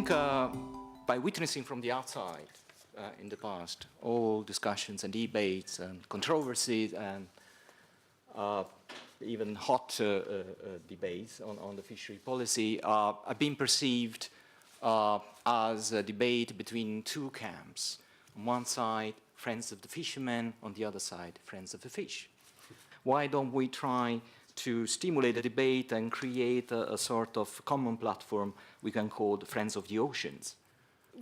think by witnessing from the outside in the past all discussions and debates and controversies and even hot debates on the fishery policy have been perceived as a debate between two camps. On one side, friends of the fishermen, on the other side, friends of the fish. Why don't we try to stimulate a debate and create a sort of common platform we can call the Friends of the Oceans?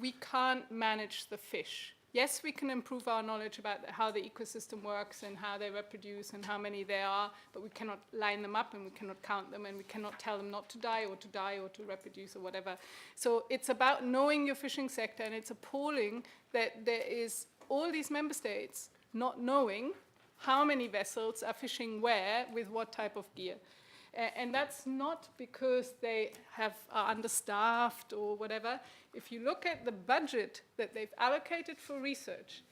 We can't manage the fish. Yes, we can improve our knowledge about how the ecosystem works and how they reproduce and how many there are, but we cannot line them up and we cannot count them and we cannot tell them not to die or to reproduce or whatever. So it's about knowing your fishing sector, and it's appalling that there is all these member states not knowing how many vessels are fishing where with what type of gear. And that's not because they are understaffed or whatever. If you look at the budget that they've allocated for research,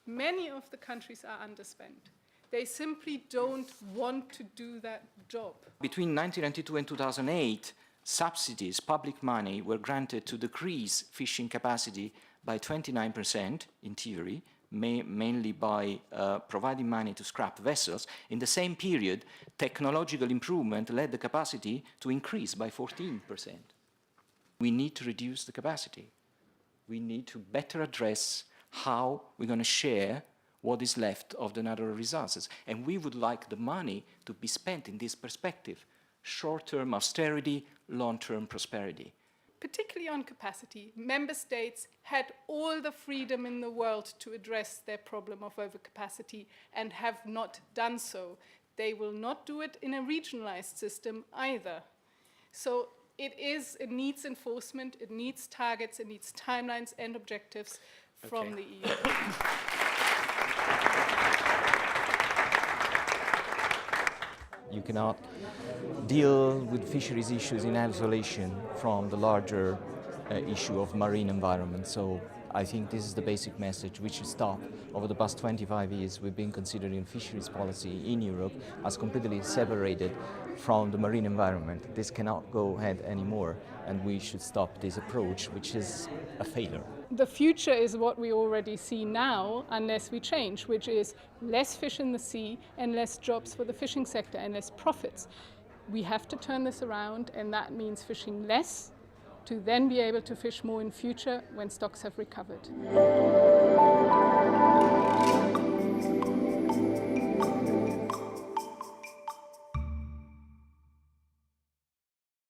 many of the countries are underspent. They simply don't want to do that job. Between 1992 and 2008, subsidies, public money, were granted to decrease fishing capacity by 29% in theory, mainly by providing money to scrap vessels. In the same period, technological improvement led the capacity to increase by 14%. We need to reduce the capacity. We need to better address how we're going to share what is left of the natural resources. And we would like the money to be spent in this perspective: short-term austerity, long-term prosperity. Particularly on capacity, member states had all the freedom in the world to address their problem of overcapacity and have not done so. They will not do it in a regionalized system either. So it needs enforcement, it needs targets, it needs timelines and objectives from the EU. You cannot deal with fisheries issues in isolation from the larger issue of marine environment. So I think this is the basic message. We should stop. Over the past 25 years, we've been considering fisheries policy in Europe as completely separated from the marine environment. This cannot go ahead anymore, and we should stop this approach, which is a failure. The future is what we already see now, unless we change, which is less fish in the sea and less jobs for the fishing sector and less profits. We have to turn this around, and that means fishing less to then be able to fish more in future when stocks have recovered.